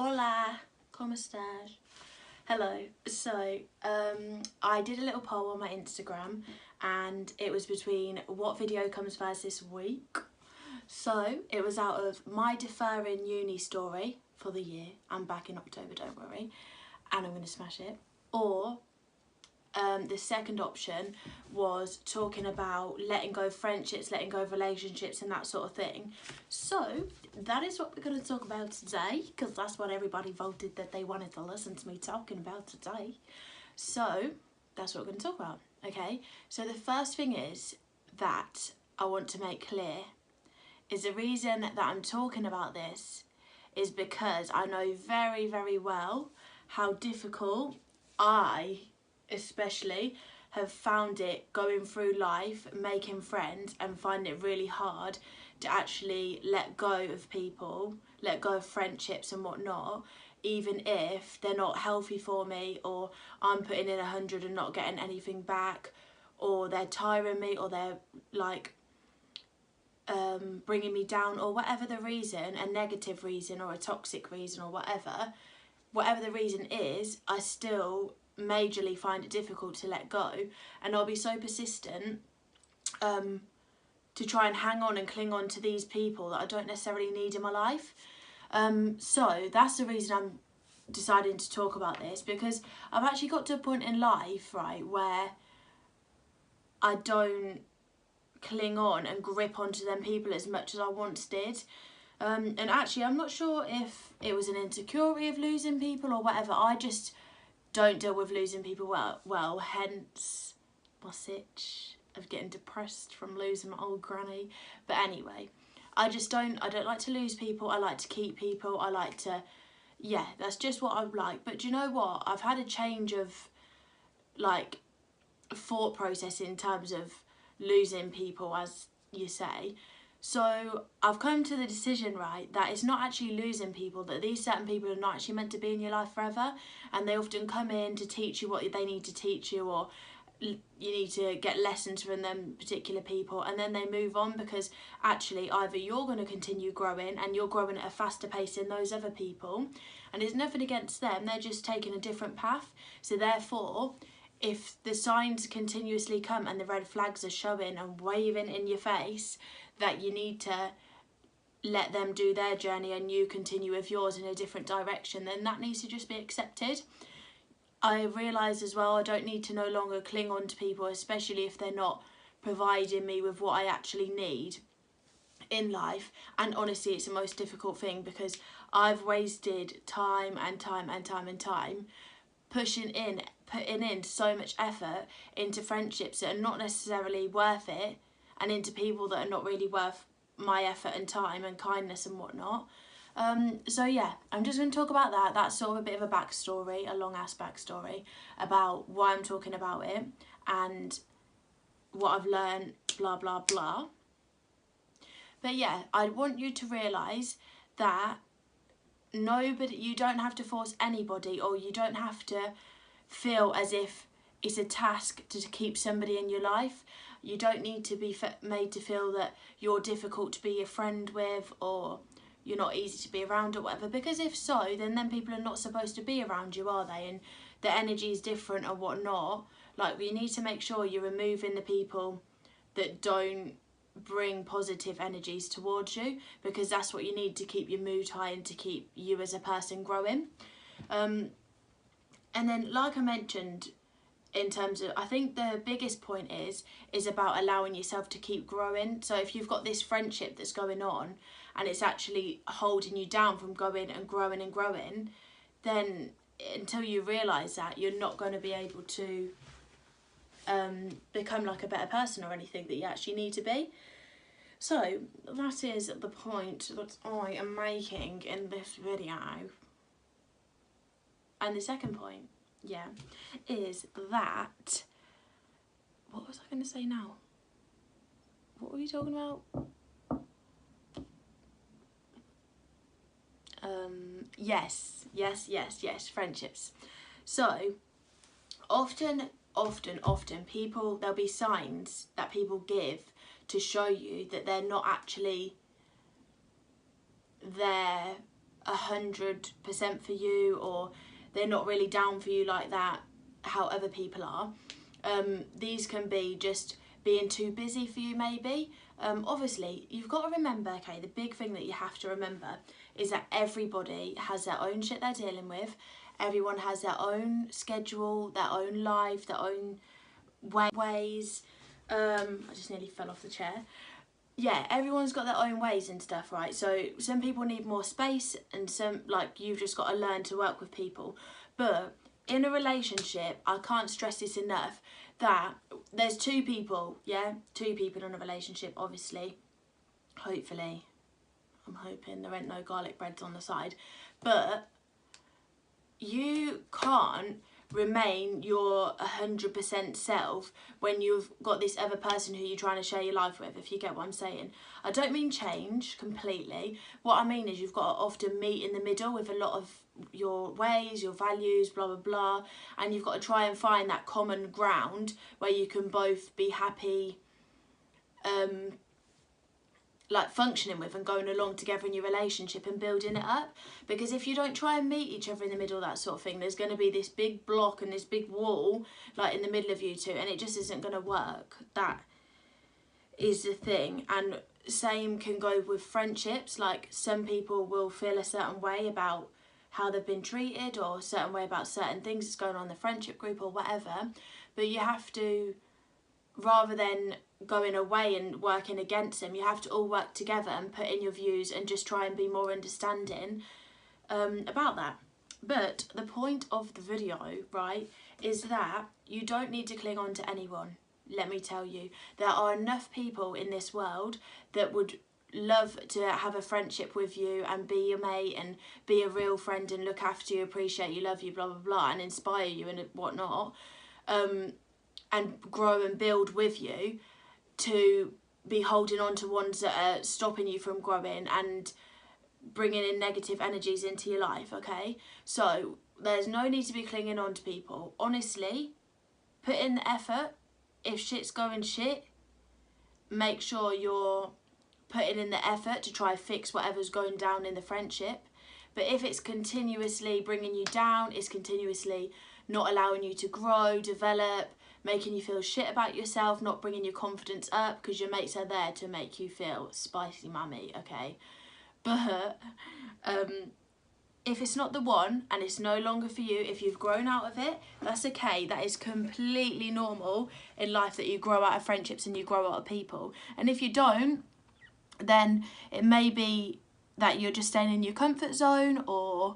Hola, ¿cómo estás? Hello. So, I did a little poll on my Instagram and it was between what video comes first this week. So, it was out of my deferring uni story for the year. I'm back in October, don't worry. And I'm going to smash it. Or the second option was talking about letting go of friendships, letting go of relationships and that sort of thing. So that is what we're going to talk about today, because that's what everybody voted that they wanted to listen to me talking about today. So that's what we're going to talk about. Okay, so the first thing is that I want to make clear is the reason that I'm talking about this is because I know very, very well how difficult I especially have found it going through life, making friends, and find it really hard to actually let go of people, let go of friendships and whatnot, even if they're not healthy for me, or I'm putting in 100 and not getting anything back, or they're tiring me, or they're like bringing me down, or whatever the reason, a negative reason or a toxic reason or whatever the reason is, I still majorly find it difficult to let go, and I'll be so persistent to try and hang on and cling on to these people that I don't necessarily need in my life. So that's the reason I'm deciding to talk about this, because I've actually got to a point in life, right, where I don't cling on and grip onto them people as much as I once did. And actually I'm not sure if it was an insecurity of losing people or whatever. I just don't deal with losing people well, hence my sitch of getting depressed from losing my old granny. But anyway, I don't like to lose people. I like to keep people. I like to, yeah, that's just what I like. But do you know what? I've had a change of like thought process in terms of losing people, as you say. So I've come to the decision, right, that it's not actually losing people, that these certain people are not actually meant to be in your life forever, and they often come in to teach you what they need to teach you, or you need to get lessons from them particular people, and then they move on, because actually either you're going to continue growing and you're growing at a faster pace than those other people, and it's nothing against them, they're just taking a different path. So therefore, if the signs continuously come and the red flags are showing and waving in your face that you need to let them do their journey and you continue with yours in a different direction, then that needs to just be accepted. I realise as well I don't need to no longer cling on to people, especially if they're not providing me with what I actually need in life. And honestly, it's the most difficult thing, because I've wasted time and time and time and time putting in so much effort into friendships that are not necessarily worth it, and into people that are not really worth my effort and time and kindness and whatnot. So yeah, I'm just going to talk about that. That's sort of a bit of a backstory, a long ass backstory about why I'm talking about it and what I've learned, blah blah blah. But yeah, I want you to realise that you don't have to force anybody, or you don't have to feel as if it's a task to keep somebody in your life. You don't need to be made to feel that you're difficult to be a friend with, or you're not easy to be around or whatever, because if so, then people are not supposed to be around you, are they? And the energy is different or whatnot. Like, you need to make sure you're removing the people that don't bring positive energies towards you, because that's what you need to keep your mood high and to keep you as a person growing. And then, like I mentioned, in terms of, I think the biggest point is about allowing yourself to keep growing. So if you've got this friendship that's going on and it's actually holding you down from going and growing and growing, then until you realise that, you're not going to be able to become like a better person or anything that you actually need to be. So that is the point that I am making in this video. And the second point, yeah, is that, what was I going to say now? What were we talking about? Yes, friendships. So often people, there'll be signs that people give to show you that they're not actually there 100% for you, or they're not really down for you like that, how other people are. These can be just being too busy for you maybe. Obviously, you've got to remember, okay, the big thing that you have to remember is that everybody has their own shit they're dealing with. Everyone has their own schedule, their own life, their own ways. I just nearly fell off the chair. Yeah, everyone's got their own ways and stuff, right? So some people need more space, and some, like, you've just got to learn to work with people. But in a relationship, I can't stress this enough, that there's two people, yeah? Two people in a relationship, obviously. Hopefully. I'm hoping there ain't no garlic breads on the side. But you can't remain your 100% self when you've got this other person who you're trying to share your life with, if you get what I'm saying. I don't mean change completely. What I mean is you've got to often meet in the middle with a lot of your ways, your values, blah blah blah, and you've got to try and find that common ground where you can both be happy, like functioning with and going along together in your relationship and building it up. Because if you don't try and meet each other in the middle, that sort of thing, there's going to be this big block and this big wall like in the middle of you two, and it just isn't going to work. That is the thing. And same can go with friendships. Like, some people will feel a certain way about how they've been treated, or a certain way about certain things that's going on in the friendship group or whatever, but you have to, rather than going away and working against them, you have to all work together and put in your views and just try and be more understanding about that. But the point of the video, right, is that you don't need to cling on to anyone. Let me tell you, there are enough people in this world that would love to have a friendship with you and be your mate and be a real friend and look after you, appreciate you, love you, blah blah blah, and inspire you and whatnot, and grow and build with you, to be holding on to ones that are stopping you from growing and bringing in negative energies into your life, okay? So there's no need to be clinging on to people. Honestly, put in the effort. If shit's going shit, make sure you're putting in the effort to try and fix whatever's going down in the friendship. But if it's continuously bringing you down, it's continuously not allowing you to grow, develop, making you feel shit about yourself, not bringing your confidence up, because your mates are there to make you feel spicy mummy, okay? But if it's not the one and it's no longer for you, if you've grown out of it, that's okay. That is completely normal in life, that you grow out of friendships and you grow out of people. And if you don't, then it may be that you're just staying in your comfort zone, or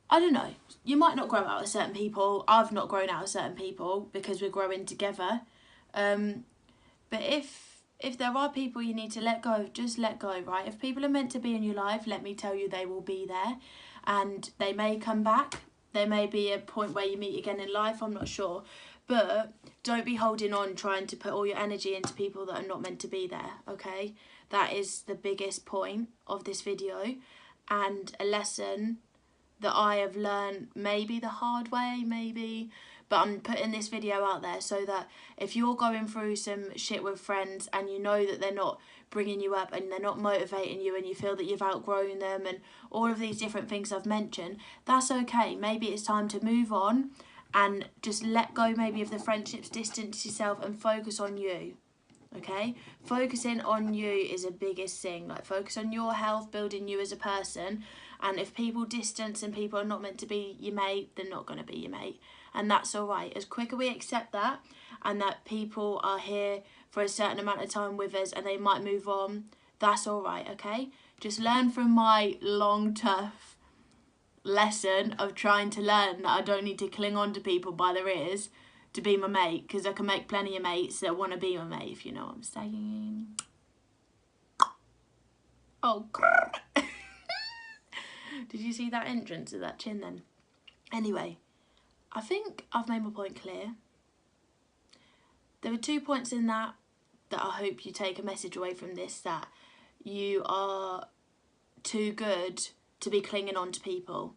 I don't know, you might not grow out of certain people. I've not grown out of certain people because we're growing together. But if there are people you need to let go of, just let go, right? If people are meant to be in your life, let me tell you, they will be there, and they may come back. There may be a point where you meet again in life, I'm not sure. But don't be holding on, trying to put all your energy into people that are not meant to be there, okay? That is the biggest point of this video, and a lesson that I have learned, maybe the hard way, maybe, but I'm putting this video out there so that if you're going through some shit with friends and you know that they're not bringing you up and they're not motivating you, and you feel that you've outgrown them and all of these different things I've mentioned, that's okay. Maybe it's time to move on and just let go maybe of the friendships, distance yourself and focus on you. Okay, focusing on you is the biggest thing. Like, focus on your health, building you as a person. And if people distance and people are not meant to be your mate, they're not going to be your mate, and that's all right. As quicker we accept that, and that people are here for a certain amount of time with us and they might move on, that's all right. Okay, just learn from my long, tough lesson of trying to learn that I don't need to cling on to people by their ears to be my mate, because I can make plenty of mates that want to be my mate, if you know what I'm saying. Oh God. Did you see that entrance of that chin then? Anyway, I think I've made my point clear. There were 2 points in that I hope you take a message away from this, that you are too good to be clinging on to people.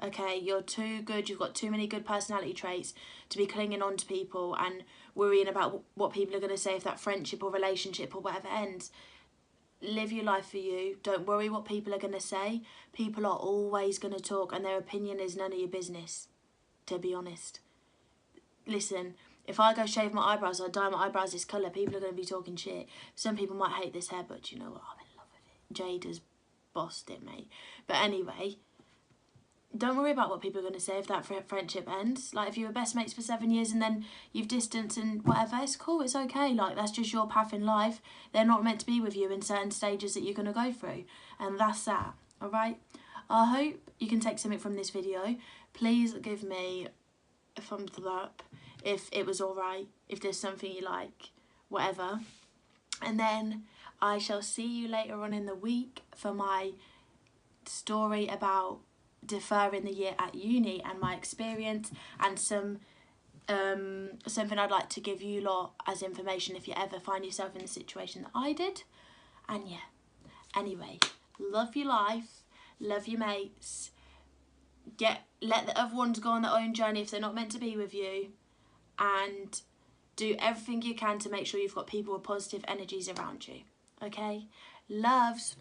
Okay, you're too good, you've got too many good personality traits to be clinging on to people and worrying about what people are going to say if that friendship or relationship or whatever ends. live your life for you. Don't worry what people are going to say. People are always going to talk, and their opinion is none of your business, to be honest. Listen, if I go shave my eyebrows or dye my eyebrows this colour, people are going to be talking shit. Some people might hate this hair, but you know what? I'm in love with it. Jade has bossed it, mate. But anyway, don't worry about what people are going to say if that friendship ends. Like, if you were best mates for 7 years and then you've distanced and whatever, it's cool, it's okay. Like, that's just your path in life. They're not meant to be with you in certain stages that you're going to go through. And that's that, all right? I hope you can take something from this video. Please give me a thumbs up if it was all right, if there's something you like, whatever. And then I shall see you later on in the week for my story about deferring the year at uni and my experience, and some something I'd like to give you lot as information if you ever find yourself in the situation that I did. And yeah, anyway, love your life, love your mates, let the other ones go on their own journey if they're not meant to be with you, and do everything you can to make sure you've got people with positive energies around you. Okay, loves.